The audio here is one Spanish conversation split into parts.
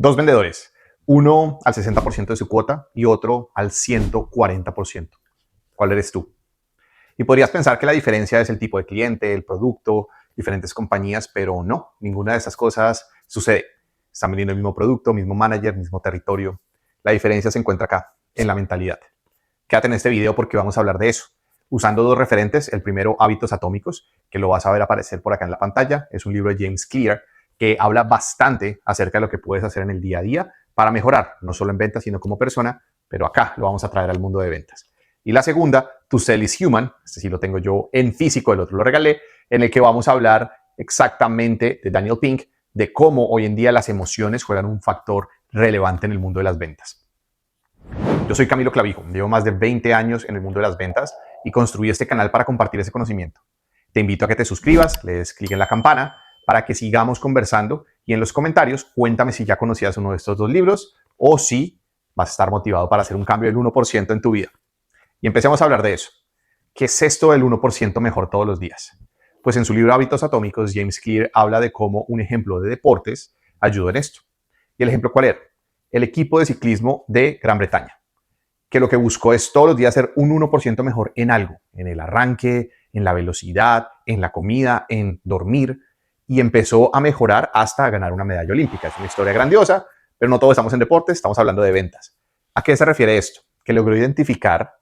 Dos vendedores, uno al 60% de su cuota y otro al 140%. ¿Cuál eres tú? Y podrías pensar que la diferencia es el tipo de cliente, el producto, diferentes compañías, pero no, ninguna de esas cosas sucede. Están vendiendo el mismo producto, mismo manager, mismo territorio. La diferencia se encuentra acá, en la mentalidad. Quédate en este video porque vamos a hablar de eso. Usando dos referentes, el primero, Hábitos Atómicos, que lo vas a ver aparecer por acá en la pantalla. Es un libro de James Clear que habla bastante acerca de lo que puedes hacer en el día a día para mejorar, no solo en ventas, sino como persona, pero acá lo vamos a traer al mundo de ventas. Y la segunda, To Sell is Human, este sí lo tengo yo en físico, el otro lo regalé, en el que vamos a hablar exactamente de Daniel Pink, de cómo hoy en día las emociones juegan un factor relevante en el mundo de las ventas. Yo soy Camilo Clavijo, llevo más de 20 años en el mundo de las ventas y construí este canal para compartir ese conocimiento. Te invito a que te suscribas, le des clic en la campana para que sigamos conversando y en los comentarios cuéntame si ya conocías uno de estos dos libros o si vas a estar motivado para hacer un cambio del 1% en tu vida. Y empecemos a hablar de eso. ¿Qué es esto del 1% mejor todos los días? Pues en su libro Hábitos Atómicos, James Clear habla de cómo un ejemplo de deportes ayudó en esto. ¿Y el ejemplo cuál era? El equipo de ciclismo de Gran Bretaña, que lo que buscó es todos los días ser un 1% mejor en algo, en el arranque, en la velocidad, en la comida, en dormir, y empezó a mejorar hasta ganar una medalla olímpica. Es una historia grandiosa, pero no todos estamos en deportes, estamos hablando de ventas. ¿A qué se refiere esto? Que logró identificar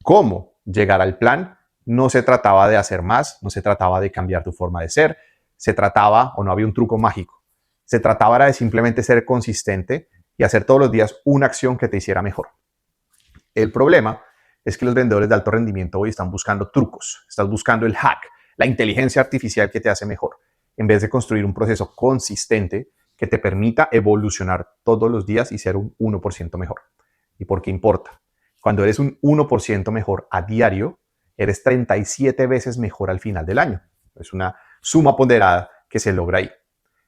cómo llegar al plan. No se trataba de hacer más, no se trataba de cambiar tu forma de ser, se trataba, o no había un truco mágico, se trataba de simplemente ser consistente y hacer todos los días una acción que te hiciera mejor. El problema es que los vendedores de alto rendimiento hoy están buscando trucos, estás buscando el hack, la inteligencia artificial que te hace mejor, en vez de construir un proceso consistente que te permita evolucionar todos los días y ser un 1% mejor. ¿Y por qué importa? Cuando eres un 1% mejor a diario, eres 37 veces mejor al final del año. Es una suma ponderada que se logra ahí.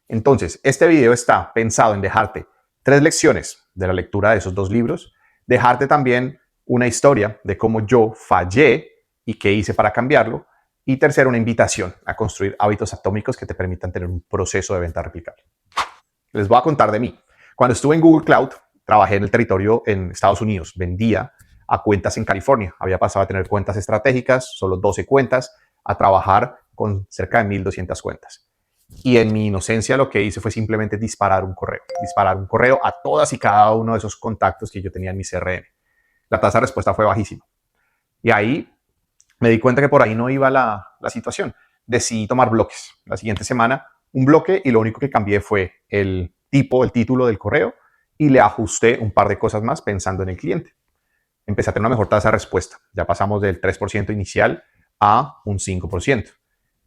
Entonces, este video está pensado en dejarte 3 lecciones de la lectura de esos dos libros, dejarte también una historia de cómo yo fallé y qué hice para cambiarlo, y tercero, una invitación a construir hábitos atómicos que te permitan tener un proceso de venta replicable. Les voy a contar de mí. Cuando estuve en Google Cloud, trabajé en el territorio en Estados Unidos, vendía a cuentas en California. Había pasado a tener cuentas estratégicas, solo 12 cuentas, a trabajar con cerca de 1,200 cuentas. Y en mi inocencia lo que hice fue simplemente disparar un correo a todas y cada uno de esos contactos que yo tenía en mi CRM. La tasa de respuesta fue bajísima. Y ahí me di cuenta que por ahí no iba la situación. Decidí tomar bloques. La siguiente semana, un bloque, y lo único que cambié fue el título del correo, y le ajusté un par de cosas más pensando en el cliente. Empecé a tener una mejor tasa de respuesta. Ya pasamos del 3% inicial a un 5%.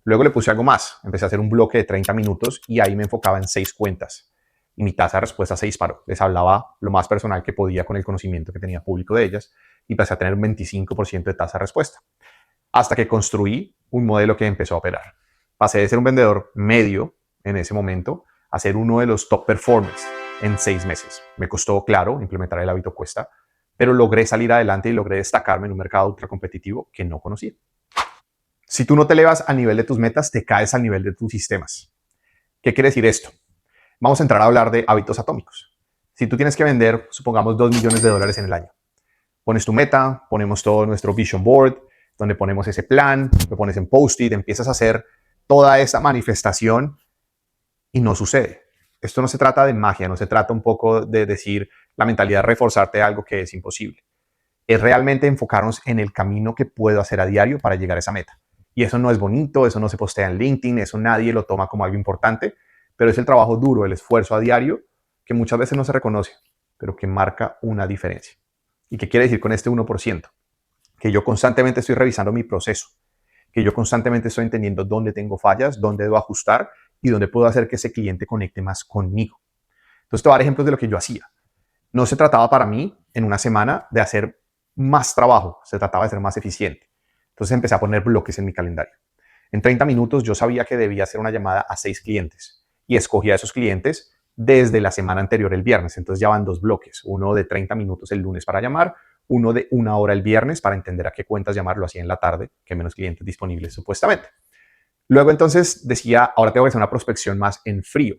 Luego le puse algo más. Empecé a hacer un bloque de 30 minutos y ahí me enfocaba en 6 cuentas. Y mi tasa de respuesta se disparó. Les hablaba lo más personal que podía con el conocimiento que tenía público de ellas y pasé a tener un 25% de tasa de respuesta. Hasta que construí un modelo que empezó a operar. Pasé de ser un vendedor medio en ese momento a ser uno de los top performers en 6 meses. Me costó, claro, implementar el hábito cuesta, pero logré salir adelante y logré destacarme en un mercado ultra competitivo que no conocía. Si tú no te elevas al nivel de tus metas, te caes al nivel de tus sistemas. ¿Qué quiere decir esto? Vamos a entrar a hablar de hábitos atómicos. Si tú tienes que vender, supongamos, $2 millones en el año, pones tu meta, ponemos todo nuestro vision board, donde ponemos ese plan, lo pones en post-it, empiezas a hacer toda esa manifestación y no sucede. Esto no se trata de magia, no se trata un poco de decir la mentalidad de reforzarte algo que es imposible. Es realmente enfocarnos en el camino que puedo hacer a diario para llegar a esa meta. Y eso no es bonito, eso no se postea en LinkedIn, eso nadie lo toma como algo importante, pero es el trabajo duro, el esfuerzo a diario que muchas veces no se reconoce, pero que marca una diferencia. ¿Y qué quiere decir con este 1%? Que yo constantemente estoy revisando mi proceso, que yo constantemente estoy entendiendo dónde tengo fallas, dónde debo ajustar y dónde puedo hacer que ese cliente conecte más conmigo. Entonces te voy a dar ejemplos de lo que yo hacía. No se trataba para mí en una semana de hacer más trabajo, se trataba de ser más eficiente. Entonces empecé a poner bloques en mi calendario. En 30 minutos yo sabía que debía hacer una llamada a 6 clientes y escogía a esos clientes desde la semana anterior, el viernes. Entonces ya van 2 bloques, uno de 30 minutos el lunes para llamar, uno de 1 hora el viernes para entender a qué cuentas llamar, lo hacía en la tarde, que menos clientes disponibles supuestamente. Luego entonces decía, ahora tengo que hacer una prospección más en frío,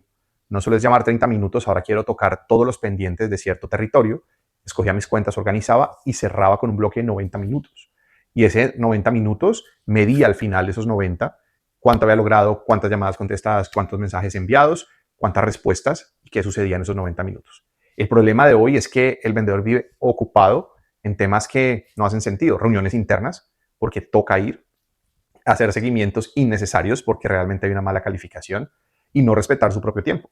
No solo es llamar 30 minutos, ahora quiero tocar todos los pendientes de cierto territorio. Escogía mis cuentas, organizaba y cerraba con un bloque de 90 minutos. Y ese 90 minutos medía al final de esos 90 cuánto había logrado, cuántas llamadas contestadas, cuántos mensajes enviados, cuántas respuestas y qué sucedía en esos 90 minutos. El problema de hoy es que el vendedor vive ocupado en temas que no hacen sentido, reuniones internas, porque toca ir, hacer seguimientos innecesarios porque realmente hay una mala calificación y no respetar su propio tiempo.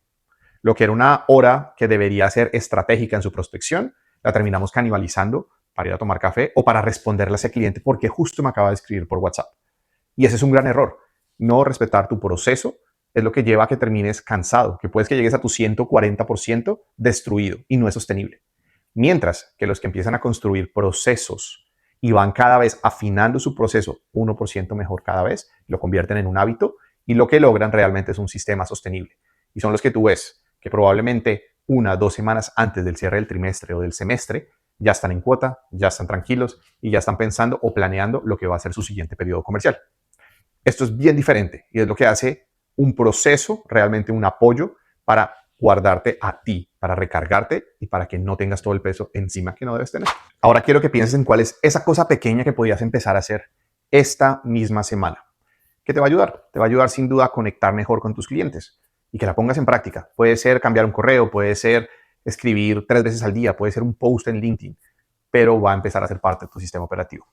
Lo que era una hora que debería ser estratégica en su prospección, la terminamos canibalizando para ir a tomar café o para responderle a ese cliente porque justo me acaba de escribir por WhatsApp. Y ese es un gran error. No respetar tu proceso es lo que lleva a que termines cansado, que puedes que llegues a tu 140% destruido y no es sostenible. Mientras que los que empiezan a construir procesos y van cada vez afinando su proceso 1% mejor cada vez, lo convierten en un hábito y lo que logran realmente es un sistema sostenible. Y son los que tú ves que probablemente 1 o 2 semanas antes del cierre del trimestre o del semestre ya están en cuota, ya están tranquilos y ya están pensando o planeando lo que va a ser su siguiente periodo comercial. Esto es bien diferente y es lo que hace un proceso, realmente un apoyo para guardarte a ti, para recargarte y para que no tengas todo el peso encima que no debes tener. Ahora quiero que pienses en cuál es esa cosa pequeña que podías empezar a hacer esta misma semana. ¿Qué te va a ayudar? Te va a ayudar sin duda a conectar mejor con tus clientes y que la pongas en práctica. Puede ser cambiar un correo, puede ser escribir 3 veces al día, puede ser un post en LinkedIn, pero va a empezar a ser parte de tu sistema operativo.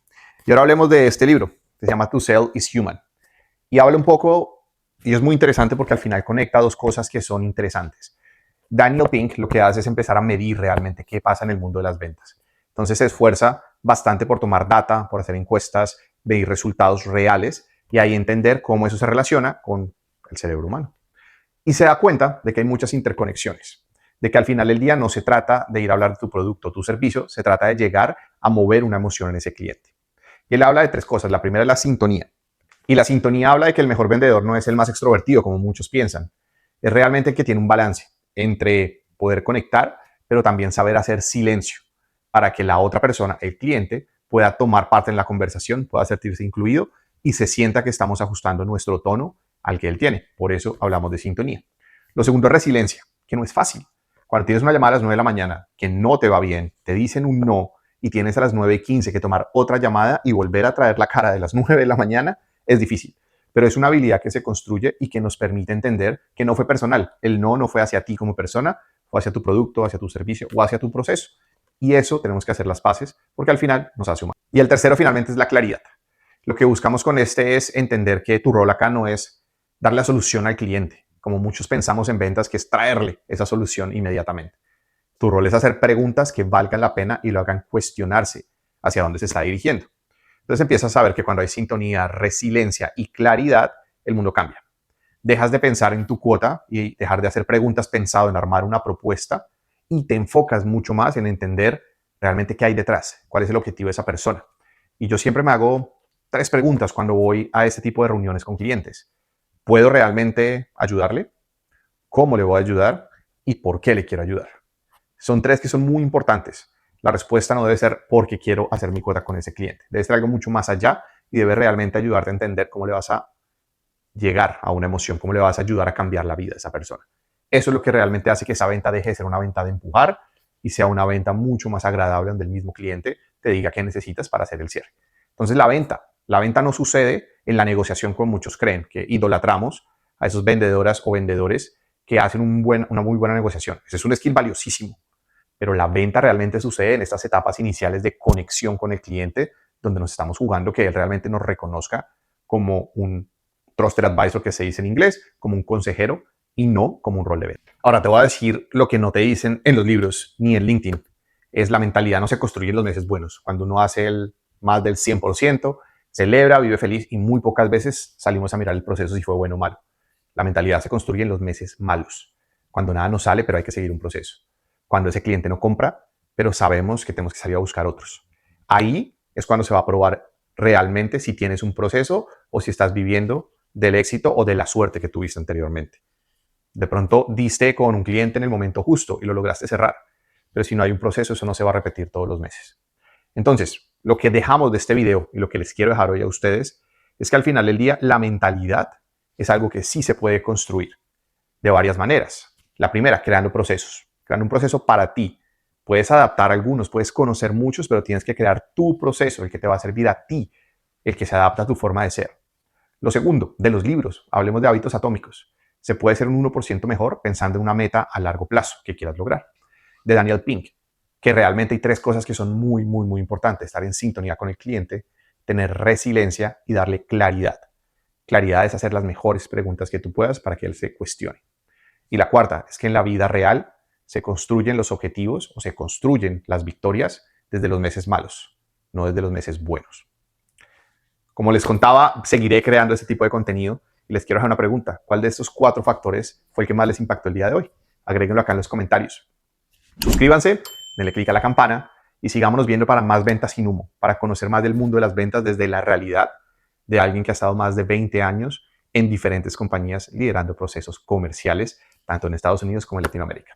Y ahora hablemos de este libro que se llama To Sell is Human. Y habla un poco, y es muy interesante porque al final conecta dos cosas que son interesantes. Daniel Pink lo que hace es empezar a medir realmente qué pasa en el mundo de las ventas. Entonces se esfuerza bastante por tomar data, por hacer encuestas, medir resultados reales y ahí entender cómo eso se relaciona con el cerebro humano. Y se da cuenta de que hay muchas interconexiones, de que al final del día no se trata de ir a hablar de tu producto o tu servicio, se trata de llegar a mover una emoción en ese cliente. Y él habla de 3 cosas. La primera es la sintonía. Y la sintonía habla de que el mejor vendedor no es el más extrovertido, como muchos piensan. Es realmente el que tiene un balance entre poder conectar, pero también saber hacer silencio para que la otra persona, el cliente, pueda tomar parte en la conversación, pueda sentirse incluido y se sienta que estamos ajustando nuestro tono al que él tiene. Por eso hablamos de sintonía. Lo segundo es resiliencia, que no es fácil. Cuando tienes una llamada a las 9 de la mañana que no te va bien, te dicen un no y tienes a las 9:15 que tomar otra llamada y volver a traer la cara de las 9 de la mañana, es difícil, pero es una habilidad que se construye y que nos permite entender que no fue personal. El no fue hacia ti como persona, fue hacia tu producto, hacia tu servicio o hacia tu proceso. Y eso tenemos que hacer las paces porque al final nos hace humanos. Y el tercero finalmente es la claridad. Lo que buscamos con este es entender que tu rol acá no es dar la solución al cliente, como muchos pensamos en ventas, que es traerle esa solución inmediatamente. Tu rol es hacer preguntas que valgan la pena y lo hagan cuestionarse hacia dónde se está dirigiendo. Entonces empiezas a ver que cuando hay sintonía, resiliencia y claridad, el mundo cambia. Dejas de pensar en tu cuota y dejar de hacer preguntas pensado en armar una propuesta y te enfocas mucho más en entender realmente qué hay detrás, cuál es el objetivo de esa persona. Y yo siempre me hago 3 preguntas cuando voy a este tipo de reuniones con clientes. ¿Puedo realmente ayudarle? ¿Cómo le voy a ayudar? ¿Y por qué le quiero ayudar? Son 3 que son muy importantes. La respuesta no debe ser porque quiero hacer mi cuota con ese cliente. Debe ser algo mucho más allá y debe realmente ayudarte a entender cómo le vas a llegar a una emoción, cómo le vas a ayudar a cambiar la vida de esa persona. Eso es lo que realmente hace que esa venta deje de ser una venta de empujar y sea una venta mucho más agradable donde el mismo cliente te diga qué necesitas para hacer el cierre. Entonces la venta no sucede en la negociación como muchos creen, que idolatramos a esos vendedoras o vendedores que hacen una muy buena negociación. Ese es un skill valiosísimo, pero la venta realmente sucede en estas etapas iniciales de conexión con el cliente, donde nos estamos jugando que él realmente nos reconozca como un trusted advisor, que se dice en inglés, como un consejero y no como un rol de venta. Ahora te voy a decir lo que no te dicen en los libros ni en LinkedIn. Es la mentalidad no se construye en los meses buenos. Cuando uno hace más del 100%, celebra, vive feliz y muy pocas veces salimos a mirar el proceso si fue bueno o malo. La mentalidad se construye en los meses malos, cuando nada nos sale, pero hay que seguir un proceso. Cuando ese cliente no compra, pero sabemos que tenemos que salir a buscar otros. Ahí es cuando se va a probar realmente si tienes un proceso o si estás viviendo del éxito o de la suerte que tuviste anteriormente. De pronto diste con un cliente en el momento justo y lo lograste cerrar, pero si no hay un proceso, eso no se va a repetir todos los meses. Entonces, lo que dejamos de este video y lo que les quiero dejar hoy a ustedes es que al final del día la mentalidad es algo que sí se puede construir de varias maneras. La primera, creando procesos. Creando un proceso para ti. Puedes adaptar algunos, puedes conocer muchos, pero tienes que crear tu proceso, el que te va a servir a ti, el que se adapta a tu forma de ser. Lo segundo, de los libros. Hablemos de hábitos atómicos. Se puede ser un 1% mejor pensando en una meta a largo plazo que quieras lograr. De Daniel Pink, que realmente hay 3 cosas que son muy, muy, muy importantes. Estar en sintonía con el cliente, tener resiliencia y darle claridad. Claridad es hacer las mejores preguntas que tú puedas para que él se cuestione. Y la cuarta es que en la vida real se construyen los objetivos o se construyen las victorias desde los meses malos, no desde los meses buenos. Como les contaba, seguiré creando este tipo de contenido y les quiero dejar una pregunta. ¿Cuál de estos 4 factores fue el que más les impactó el día de hoy? Agréguenlo acá en los comentarios. Suscríbanse, denle clic a la campana y sigámonos viendo para más ventas sin humo, para conocer más del mundo de las ventas desde la realidad de alguien que ha estado más de 20 años en diferentes compañías liderando procesos comerciales, tanto en Estados Unidos como en Latinoamérica.